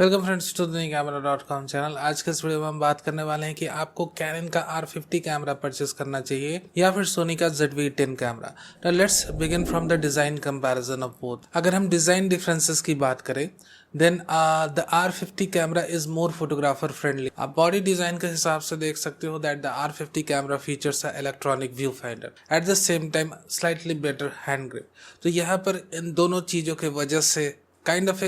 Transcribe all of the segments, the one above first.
Welcome friends to the camera.com channel. आज के इस वीडियो में हम बात करने वाले हैं कि आपको कैनन का R50 कैमरा परचेस करना चाहिए या फिर सोनी का ZV-10 कैमरा। तो let's begin from the design comparison of both. अगर हम डिजाइन डिफरेंसेस की बात करें then the R50 camera is more photographer friendly. आप बॉडी डिजाइन के हिसाब से देख सकते हो that the R50 camera features electronic view finder at the same time slightly better hand grip. तो यहाँ पर इन दोनों चीज़ों के वजह से kind of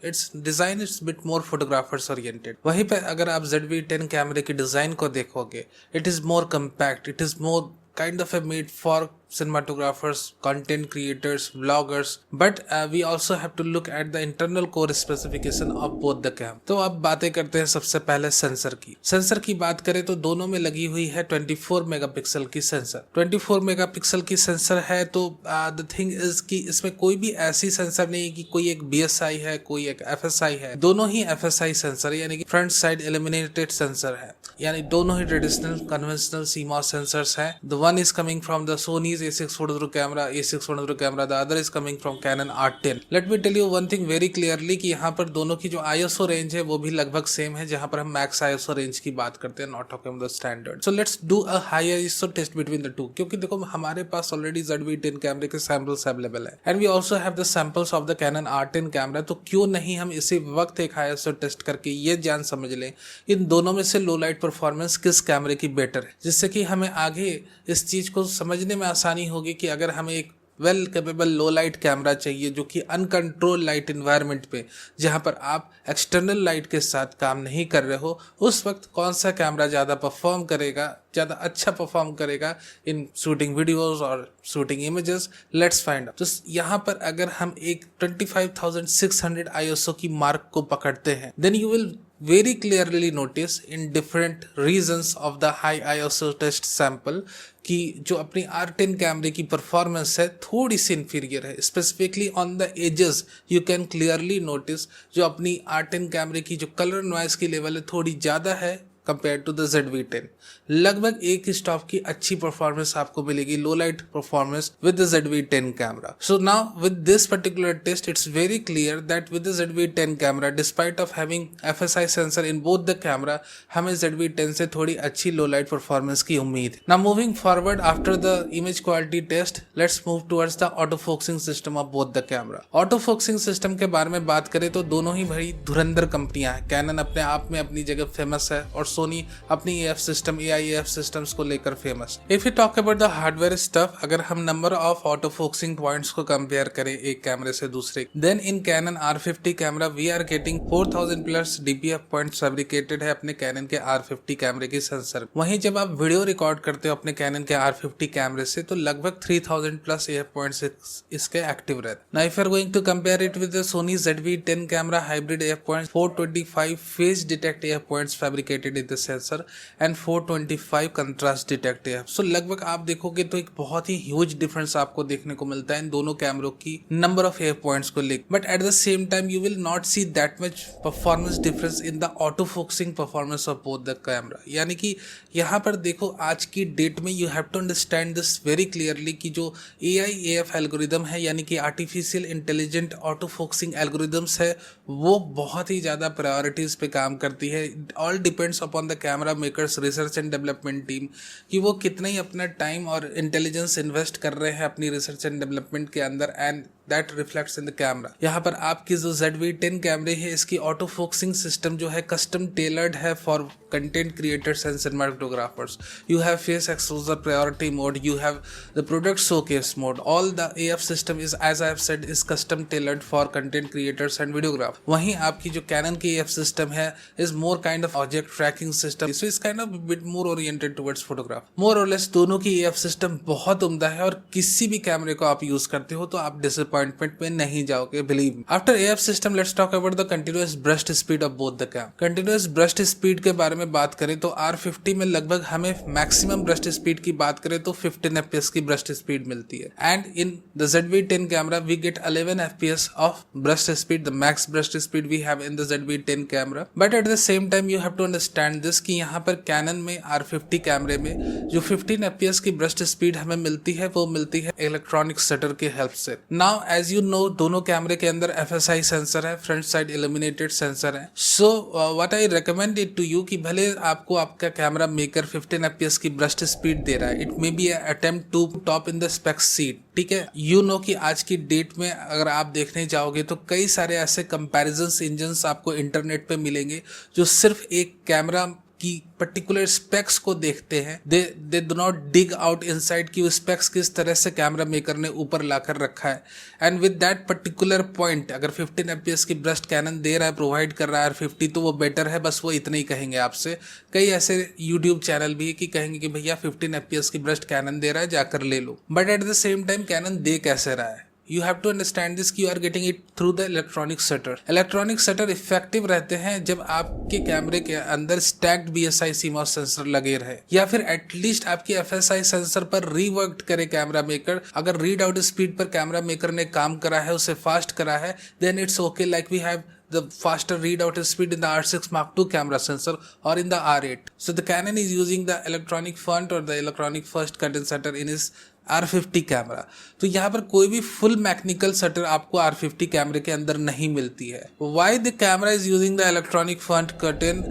it's design it's bit more photographers oriented. वहीं पे अगर आप ZV-10 कैमरे की डिज़ाइन को देखोगे, it is more compact, it is more kind of a made for cinematographers, content creators, vloggers, but we also have to look at the internal core specification of both the cam। तो अब बातें करते हैं सबसे पहले sensor की। Sensor की बात करें तो दोनों में लगी हुई है 24 मेगापिक्सल की सेंसर। 24 मेगापिक्सल की सेंसर है तो द थिंग इज कि इसमें कोई भी ऐसी सेंसर नहीं है कि कोई एक BSI है, कोई एक FSI है। दोनों ही FSI सेंसर है, यानी कि फ्रंट साइड इल्यूमिनेटेड सेंसर है, यानी दोनों ही ट्रेडिशनल कन्वेंशनल CMOS सेंसर्स हैं। The one is coming from the Sony's A6 camera, the other is coming from Canon R10। Let me tell you one thing very clearly कि यहाँ पर दोनों की जो ISO रेंज है वो भी लगभग सेम है, जहाँ पर हम मैक्स ISO रेंज की बात करते हैं, not talking the standard. So let's do a high ISO test between the two, क्योंकि देखो हमारे पास ऑलरेडी ZV-10 कैमरे के सैंपल्स अवेलेबल है and we also have the samples of the Canon R10 camera. तो क्यों नहीं हम इसी वक्त एक हाई ISO टेस्ट करके ये जान समझ लें इन दोनों में से लो लाइट परफॉर्मेंस किस कैमरे की बेटर है, जिससे कि हमें आगे इस चीज को समझने में आसानी होगी कि अगर हमें एक वेल कैपेबल लो लाइट कैमरा चाहिए जो कि अनकंट्रोल लाइट इन्वायरमेंट पे, जहां पर आप एक्सटर्नल लाइट के साथ काम नहीं कर रहे हो, उस वक्त कौन सा कैमरा ज़्यादा परफॉर्म करेगा, ज़्यादा अच्छा परफॉर्म करेगा इन शूटिंग वीडियोस और shooting images. Let's find out. तो यहाँ पर अगर हम एक 25,600 ISO की मार्क को पकड़ते हैं then you will very clearly notice in different regions of the high ISO test sample कि जो अपनी R10 कैमरे की परफॉर्मेंस है थोड़ी सी इन्फीरियर है। Specifically on the edges you can clearly notice जो अपनी R10 कैमरे की जो कलर नॉइस की लेवल है थोड़ी ज़्यादा है कंपेयर टू द ZV-10। लगभग एक स्टॉप की अच्छी परफॉर्मेंस आपको मिलेगी, low light performance with the ZV-10 camera. So now with this particular test it's very clear that with the ZV-10 camera despite of having FSI sensor in both the camera, हमें ZV-10 से थोड़ी अच्छी लो light performance की उम्मीद है। Now moving forward after the image quality test, let's move towards the auto focusing system of both the camera. Auto focusing system के बारे में बात करें तो दोनों ही बड़ी धुरंधर कंपनियां हैं। कैनन अपने आप में अपनी जगह फेमस है और सोनी अपनी AF सिस्टम AIF सिस्टम्स को लेकर famous. If you talk about the hardware stuff, अगर हम number of auto focusing points को कंपेयर करें एक कैमरे से दूसरे, then in Canon R50 camera we are getting 4000 plus DPF points fabricated है अपने कैनन के R50 कैमरे की सेंसर। वहीं जब आप वीडियो रिकॉर्ड करते हो अपने कैनन के R50 कैमरे से तो लगभग 3000 प्लस AF पॉइंट्स इसके एक्टिव रहते। Now if you are going to compare it with the Sony ZV-10 camera hybrid AF points, 425 face detect AF points fabricated in the sensor and 425 contrast detect AF। So लगभग आप देखोगे तो एक बहुत ही huge difference आपको देखने को मिलता है इन दोनों कैमरों की नंबर ऑफ AF पॉइंट्स को लेकर। But at the same time you will not see that much performance difference in the auto focusing performance of both the camera. यानी कि यहाँ पर देखो आज की डेट में you have to understand this very clearly कि जो AIAF एल्गोरिदम है, यानी कि artificial intelligent auto focusing algorithms है, वो बहुत ही ज़्यादा प्रायोरिटीज पे काम करती है। All depends upon the camera makers research and development team कि वो कितना ही अपना टाइम और इंटेलिजेंस इन्वेस्ट कर रहे हैं अपनी रिसर्च एंड डेवलपमेंट के अंदर, and that reflects in the camera. यहाँ पर आपकी जो ZV-10 कैमरे है इसकी ऑटो फोकसिंग सिस्टम जो है कस्टम टेलर्ड है for content creators and cinematographers. You have face exposure priority mode, you have the product showcase mode, all the AF system is, as I have said, is custom tailored for content creators and videographers। वहीं आपकी जो Canon की AF system है is more kind of object tracking system, so it's kind of a bit more oriented towards photograph। more or less दोनों की AF system बहुत उम्दा है और किसी भी कैमरे को आप यूज करते हो तो आप डिसअपॉइंटमेंट में नहीं जाओगे, believe. After AF system let's talk about the continuous burst speed of both the cam। continuous burst speed के बारे में बात करें तो R50 में लगभग हमें मैक्सिमम ब्रस्ट स्पीड की बात करें तो 15 FPS की ब्रस्ट स्पीड मिलती है, and in the ZV-10 camera we get 11 FPS of burst speed, the max burst speed we have in the ZV-10 camera. But at the same time you have to understand this कि यहाँ पर cannon में R50 कैमरे में जो 15 FPS की burst speed हमें मिलती है वो मिलती है इलेक्ट्रॉनिक शटर की हेल्प से। नाउ एज यू नो दोनों कैमरे के अंदर FSI सेंसर है, फ्रंट साइड इल्यूमिनेटेड सेंसर है। So what I recommend it to you कि भले आपको आपका कैमरा मेकर 15 FPS की ब्रस्ट स्पीड दे रहा है, it may be attempt to top in the specs sheet, ठीक है। यू नो कि आज की डेट में अगर आप देखने जाओगे तो कई सारे ऐसे कंपैरिजंस इंजन्स आपको इंटरनेट पे मिलेंगे जो सिर्फ एक कैमरा की पर्टिकुलर स्पेक्स को देखते हैं। They do not dig out inside कि वो स्पेक्स किस तरह से कैमरा मेकर ने ऊपर लाकर रखा है। And with that particular point अगर 15 FPS की ब्रस्ट कैनन दे रहा है, प्रोवाइड कर रहा है R50 तो वो बेटर है, बस वो इतना ही कहेंगे आपसे। कई ऐसे यूट्यूब चैनल भी है कि कहेंगे कि भैया 15 FPS की ब्रस्ट कैनन दे रहा है, जाकर ले लो। But at the same time Canon दे कैसे रहा है, You have to understand this कि you are getting it through the electronic shutter. Electronic shutter effective रहते हैं जब आपके कैमरे के अंदर स्टैक्ड BSI CMOS सेंसर लगे रहे, या फिर एटलीस्ट आपकी FSI सेंसर पर रीवर्क करे कैमरा मेकर। अगर रीड आउट स्पीड पर कैमरा मेकर ने काम करा है, उसे फास्ट करा है, then it's okay, like we have the faster readout speed in the R6 Mark II camera sensor or in the R8. So the Canon is using the electronic front or the electronic first curtain shutter in his R50 camera. तो यहाँ पर कोई भी full mechanical shutter आपको R50 कैमरे के अंदर नहीं मिलती है। Why the camera is using the electronic front curtain,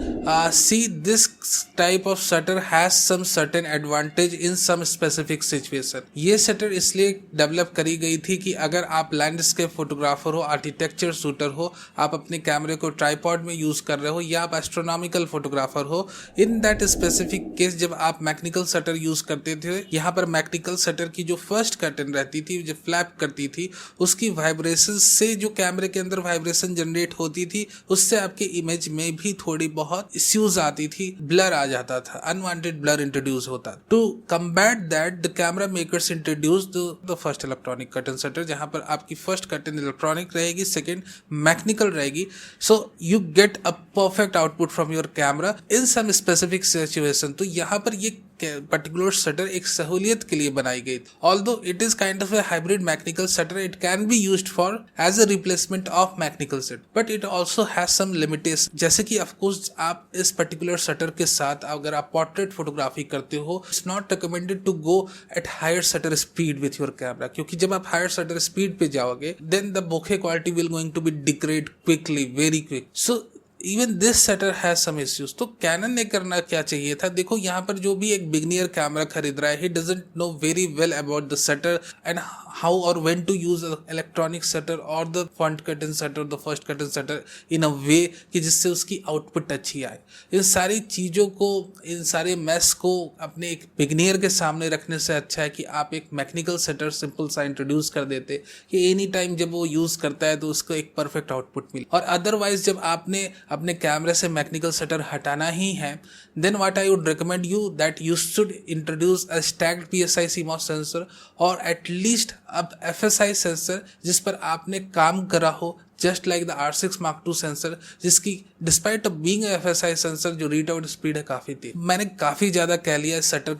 see this type of shutter has some certain advantage in some specific situation. ये शटर इसलिए डेवलप करी गई थी कि अगर आप लैंडस्केप फोटोग्राफर हो, आर्किटेक्चर शूटर हो, आप अपने कैमरे को ट्राइपॉड में यूज कर रहे हो, या आप एस्ट्रोनॉमिकल फोटोग्राफर हो, इन दैट स्पेसिफिक केस जब आप मैकेनिकल शटर यूज करते थे, यहाँ पर मैकेनिकल शटर की जो फर्स्ट कर्टन रहती थी, जो फ्लैप करती थी, उसकी वाइब्रेशन से जो कैमरे के अंदर वाइब्रेशन जनरेट होती थी, उससे आपके इमेज में भी थोड़ी बहुत इश्यूज आती थी, ब्लर आ जाता था, अनवांटेड ब्लर इंट्रोड्यूस होता। To combat that the camera makers introduce the first electronic curtain shutter, जहां पर आपकी फर्स्ट कर्टन इलेक्ट्रॉनिक रहेगी, सेकेंड मैकेनिकल रहेगी। So you get a perfect output from your camera in some specific situation. तो यहाँ पर ये पर्टिकुलर शटर एक सहूलियत के लिए बनाई गई। Although it is kind of a hybrid mechanical shutter, it can be used for as a replacement of mechanical shutter, but it also has some limitation. जैसे कि ऑफकोर्स आप इस पर्टिकुलर शटर के साथ अगर आप पोर्ट्रेट फोटोग्राफी करते हो, it's not recommended to go at higher shutter speed with your camera, क्योंकि जब आप हायर शटर स्पीड पे जाओगे then the bokeh quality will going to be degrade quickly, very quick. So even this shutter has some issues. तो Canon ने करना क्या चाहिए था, देखो यहाँ पर जो भी एक बिगनियर कैमरा खरीद रहा है, he doesn't know very well about the shutter and how और when to use electronic shutter और the front curtain shutter, the first curtain shutter in a way कि जिससे उसकी आउटपुट अच्छी आए। इन सारी चीज़ों को, इन सारे मैस को अपने एक बिगनियर के सामने रखने से अच्छा है कि आप एक मैकेनिकल शटर सिंपल सा इंट्रोड्यूस कर देते कि एनी टाइम जब वो यूज करता है तो उसको एक परफेक्ट आउटपुट मिले। और अदरवाइज जब आपने अपने कैमरे से मैकेनिकल शटर हटाना ही है, then what I would recommend you that you should introduce a stacked PSI CMOS sensor और एटलीस्ट अब FSI सेंसर जिस पर आपने काम करा हो, just like the R6 Mark II sensor, जिसकी despite of being FSI sensor जो रीड आउट स्पीड है काफ़ी थी। मैंने काफ़ी ज़्यादा कह लिया शटर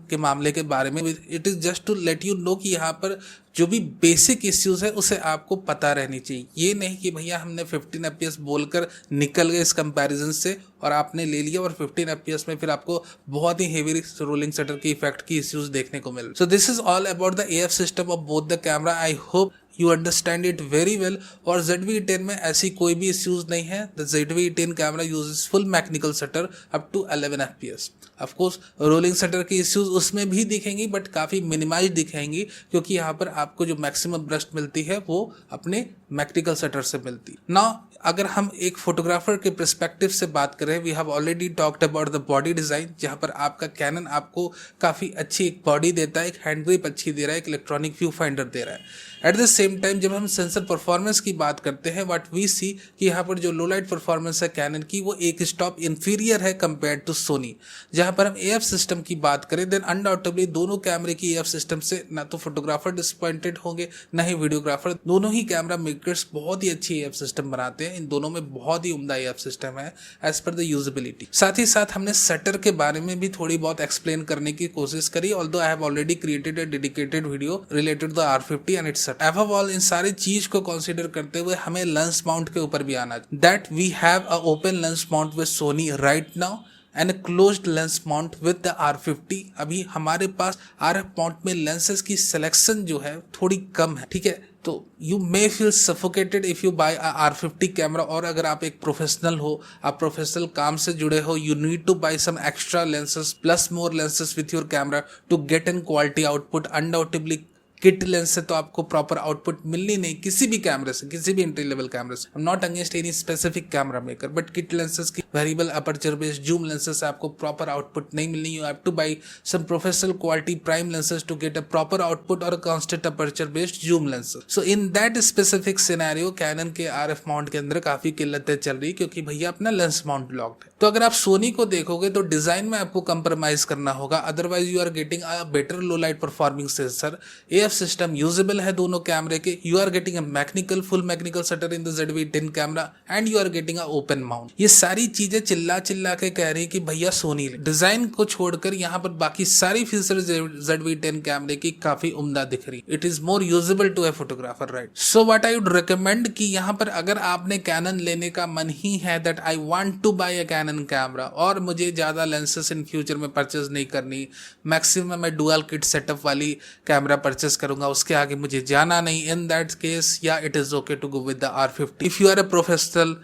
के मामले के बारे में। It is just to let you know कि यहाँ पर जो भी बेसिक इश्यूज है उसे आपको पता रहनी चाहिए। ये नहीं कि भैया हमने 15 FPS बोलकर निकल गए इस कंपैरिजन से और आपने ले लिया और 15 FPS में फिर आपको बहुत ही हेवी रोलिंग शटर की इफेक्ट की इश्यूज देखने को मिल। So this is all about the AF system of both the camera. I hope you understand it very well. और ZV-E10 में ऐसी कोई भी इश्यूज नहीं है। The ZV-E10 camera uses full mechanical shutter up to 11 FPS। Of course rolling shutter की issues उसमें भी दिखेंगी बट काफ़ी मिनिमाइज दिखेंगी, क्योंकि यहाँ पर आपको जो मैक्सिमम ब्रस्ट मिलती है वो अपने मैकेनिकल शटर से मिलती। नाउ अगर हम एक फोटोग्राफर के पर्सपेक्टिव से बात करें, we have already talked about the body design, जहाँ पर आपका कैनन आपको काफ़ी अच्छी एक बॉडी देता है, एक हैंड ग्रिप अच्छी दे रहा है, एक इलेक्ट्रॉनिक व्यू फाइंडर दे रहा है। एट द सेम टाइम जब हम सेंसर परफॉर्मेंस की बात करते हैं, व्हाट वी सी कि यहाँ पर जो लो लाइट परफॉर्मेंस है कैनन की वो एक स्टॉप इन्फीरियर है कंपेयर टू सोनी। जहाँ पर हम AF सिस्टम की बात करें देन अनडाउटेबली दोनों कैमरे की AF सिस्टम से ना तो फोटोग्राफर डिसअपॉइंटेड होंगे ना ही वीडियोग्राफर। दोनों ही कैमरा मेकर्स बहुत ही अच्छी AF सिस्टम बनाते हैं। इन दोनों में बहुत ही उम्दा AF सिस्टम है एज पर द यूजेबिलिटी। साथ ही साथ हमने शटर के बारे में भी थोड़ी बहुत एक्सप्लेन करने की कोशिश करी, although I have already created a dedicated video related the R50 and it's above all इन सारी चीज को कंसीडर करते हुए हमें लेंस माउंट के ऊपर भी आना, that we have a open lens mount with Sony right now and closed lens mount with the R50। अभी हमारे पास RF माउंट में लेंसेज की सिलेक्शन जो है थोड़ी कम है, ठीक है। तो you may feel suffocated if you buy R50 camera, और अगर आप एक प्रोफेशनल हो, आप प्रोफेशनल काम से जुड़े हो, you need to buy some extra lenses plus more lenses with your camera to get an quality output. Undoubtedly kit lens से तो आपको प्रॉपर आउटपुट मिलनी नहीं किसी भी कैमरे से, किसी भी एंट्री लेवल कैमरे से। I am not against any specific camera maker, but kit lenses की variable aperture based zoom lenses से आपको प्रॉपर आउटपुट नहीं मिलनी। You have to buy some professional quality prime lenses to get a proper output और constant aperture based zoom lenses. So in that specific scenario Canon के RF mount के अंदर काफी किल्लतें चल रही, क्योंकि भैया अपना लेंस माउंट लॉक्ड है। तो अगर आप सोनी को देखोगे तो डिजाइन में आपको कंप्रोमाइज करना होगा, otherwise you are getting a better low light performing sensor. AF system usable है दोनों कैमरे के। You are getting a mechanical full mechanical shutter in the ZV-10 camera and you are getting a open mount. ये सारी चीजें चिल्ला चिल्ला के कह रही है कि भैया सोनी ले। डिजाइन को छोड़कर यहाँ पर बाकी सारी फीचर्स ZV-10 कैमरे की काफी उम्दा दिख रही। It is more usable to a photographer, right. So what I would recommend कि यहाँ पर अगर आपने कैनन लेने का मन ही है, that I want to buy a Canon camera और मुझे ज्यादा लेंसेस इन फ्यूचर में परचेज नहीं करनी, मैक्सिमम मैं डुअल किट सेटअप वाली कैमरा परचेज करूंगा, उसके आगे मुझे जाना नहीं, इन दैट केस या it is okay to go with the R50। If you are a professional,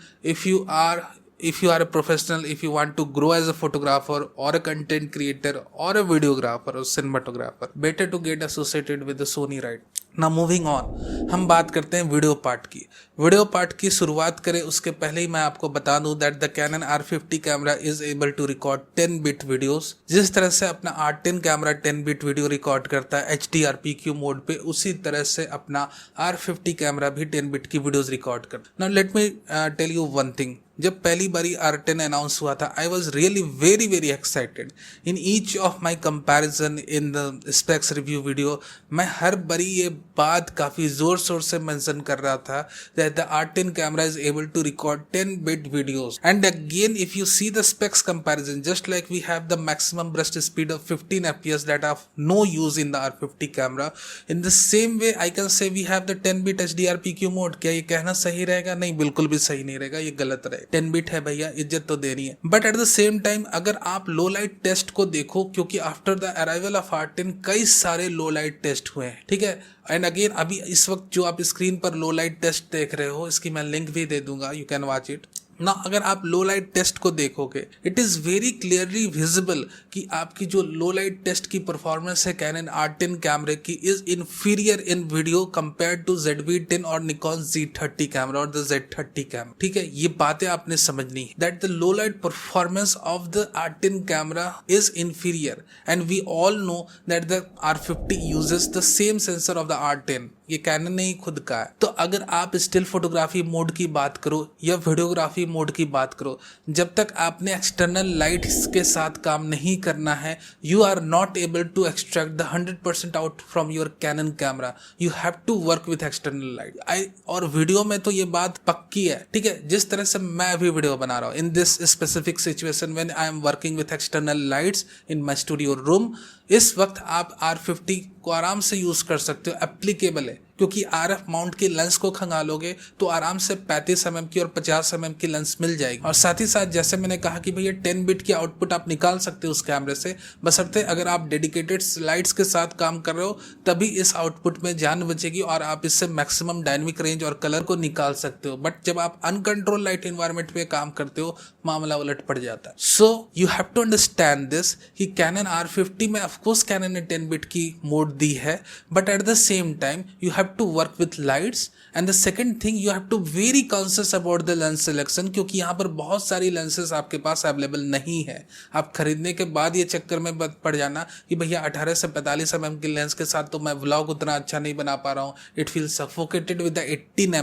if you are a professional, if you want to grow as a photographer or a content creator or a videographer or cinematographer, better to get associated with the Sony, right? Now moving on, हम बात करते हैं video part की। Video part की शुरुआत करें उसके पहले ही मैं आपको बता दूं that the Canon R50 camera is able to record 10 bit videos. जिस तरह से अपना R10 camera 10 bit video record करता है HDR PQ मोड पे, उसी तरह से अपना R50 कैमरा भी 10 बिट की वीडियोस रिकॉर्ड करता है। Now let me tell you one thing. जब पहली बारी R10 अनाउंस हुआ था, I was really very very excited. In each of my comparison in the specs review video, मैं हर बारी ये बात काफ़ी ज़ोर शोर से मेंशन कर रहा था that the R10 camera is able to record 10 bit videos. And again if you see the specs comparison, just like we have the maximum burst speed of 15 FPS that of no use in the R50 camera, in the same way I can say we have the 10 bit HDR PQ mode. क्या ये कहना सही रहेगा? नहीं, बिल्कुल भी सही नहीं रहेगा, ये गलत रहेगा। 10 बिट है भैया, इज्जत तो देनी है। But at the same time अगर आप लो लाइट टेस्ट को देखो, क्योंकि after the arrival of R10 कई सारे लो लाइट टेस्ट हुए हैं, ठीक है। एंड अगेन अभी इस वक्त जो आप स्क्रीन पर लो लाइट टेस्ट देख रहे हो, इसकी मैं लिंक भी दे दूंगा, यू कैन वॉच इट ना। अगर आप लो लाइट टेस्ट को देखोगे, it is very clearly visible कि आपकी जो लो लाइट टेस्ट की परफॉर्मेंस है कैनन R10 कैमरे की is inferior in video compare to ZV-10 और Nikon Z30 कैमरा और द Z30 कैमरा, ठीक है। ये बातें आपने समझनी है that the low light performance of the R10 camera is inferior and we all know that the R50 uses the same sensor of the R10। ये cannon ने ही खुद कहा है। तो अगर आप स्टिल फोटोग्राफी मोड की बात करो या वीडियोग्राफी मोड की बात करो, जब तक आपने एक्सटर्नल लाइट्स के साथ काम नहीं करना है, you are not able to extract the 100% out from your Canon camera. You have to work with external light. और वीडियो में तो ये बात पक्की है, ठीक है। जिस तरह से मैं अभी वीडियो बना रहा हूँ in this specific situation when I am working with external lights in my studio room, इस वक्त आप R50 को आराम से यूज कर सकते हो, एप्लीकेबल है। क्योंकि RF माउंट की लेंस को खंगालोगे तो आराम से 35 mm की और 50 mm की लेंस मिल जाएगी। और साथ ही साथ जैसे मैंने कहा कि भैया 10 बिट की आउटपुट आप निकाल सकते हो उस कैमरे से, बशर्ते अगर आप डेडिकेटेड लाइट्स के साथ काम कर रहे हो, तभी इस आउटपुट में जान बचेगी और आप इससे मैक्सिमम डायनेमिक रेंज और कलर को निकाल सकते हो। बट जब आप अनकंट्रोल लाइट इन्वायरमेंट में काम करते हो, मामला उलट पड़ जाता है। So you have to understand this कि कैनन R50 में ऑफकोर्स कैनन ने 10 बिट की मोड दी है, but at the same time you have to work with lights and the second thing you have to very conscious about the lens selection, क्योंकि यहाँ पर बहुत सारी lenses आपके पास अवेलेबल नहीं है। आप खरीदने के बाद ये चक्कर में पड़ जाना कि भैया 18 से 45 mm की लेंस के साथ तो मैं व्लॉग उतना अच्छा नहीं बना पा रहा हूँ, it feel suffocated with the 18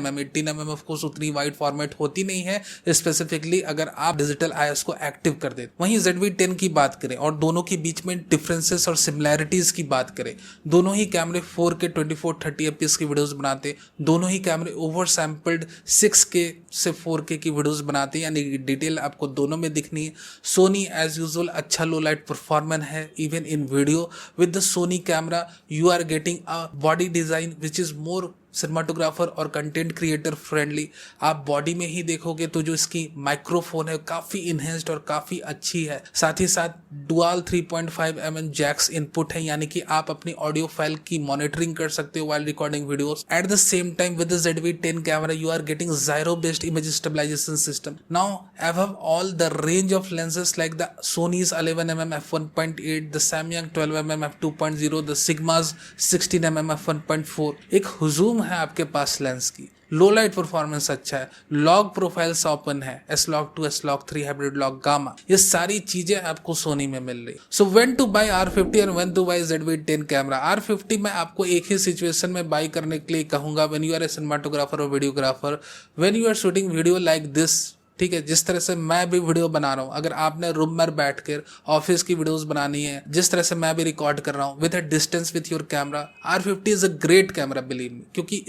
mm of course उतनी वाइड फॉर्मेट होती नहीं है, स्पेसिफिकली अगर आप डिजिटल IS को एक्टिव कर दे। वहीं ZV-10 की बात करें और दोनों के बीच में डिफरेंसेस और सिमिलैरिटीज की बात करें, दोनों ही कैमरे 4K 24-30 FPS की वीडियोस बनाते, दोनों ही कैमरे ओवर सैंपल्ड 6K से 4K की वीडियोस बनाते, यानी डिटेल आपको दोनों में दिखनी है। सोनी एज यूजुअल अच्छा लो लाइट परफॉर्मेंस है even in video. With the Sony camera you are getting a body design which is more cinematographer और कंटेंट क्रिएटर फ्रेंडली। आप बॉडी में ही देखोगे तो जो इसकी माइक्रोफोन है काफ़ी इनहेंस्ड और काफ़ी अच्छी है। साथ ही साथ डुअल 3.5 mm जैक्स इनपुट है, यानी कि आप अपनी ऑडियो फाइल की मॉनिटरिंग कर सकते हो while recording videos. At the same time with the ZV-10 camera you are getting gyro based image stabilization system. Now above all, the range of lenses like the Sony's 11mm f1.8, the Samyang 12mm f2.0, the Sigma's 16mm f1.4, एक हुजूम है आपके पास lens की। लो light performance अच्छा है, log profiles open है, S-Log2, S-Log3, hybrid log, gamma, ये सारी चीजें आपको सोनी में मिल रही। So when to bye R50 और when to bye ZV-10 camera. R50 मैं आपको एक ही सिचुएशन में बाय करने के लिए कहूंगा, when you are a cinematographer और videographer, when you are shooting video like this. ठीक है, जिस तरह से मैं भी वीडियो बना रहा हूँ, अगर आपने रूम में बैठकर ऑफिस की वीडियोस बनानी है, जिस तरह से मैं भी रिकॉर्ड कर रहा हूँ with a distance with your camera, R50 is a great camera, believe me, क्योंकि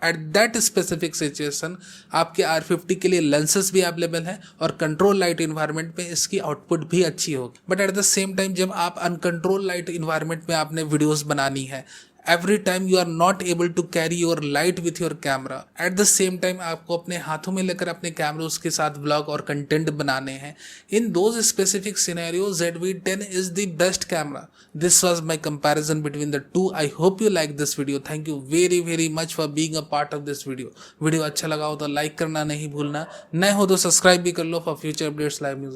एट दैट स्पेसिफिक सिचुएशन आपके R50 के लिए लेंसेज भी अवेलेबल है और कंट्रोल लाइट इन्वायरमेंट में इसकी आउटपुट भी अच्छी होगी। But at the same time जब आप अनकंट्रोल लाइट इन्वायरमेंट में आपने वीडियोस बनानी है, every time you are not able to carry your light with your camera, at the same time आपको अपने हाथों में लेकर अपने कैमरों के साथ व्लॉग और कंटेंट बनाने हैं, in those specific scenarios ZV-10 is the best camera. This was my comparison between the two. I hope you like this video. Thank you very much for being a part of this video. Video अच्छा लगा हो तो like करना नहीं भूलना, नए हो तो सब्सक्राइब भी कर लो for future updates, live news.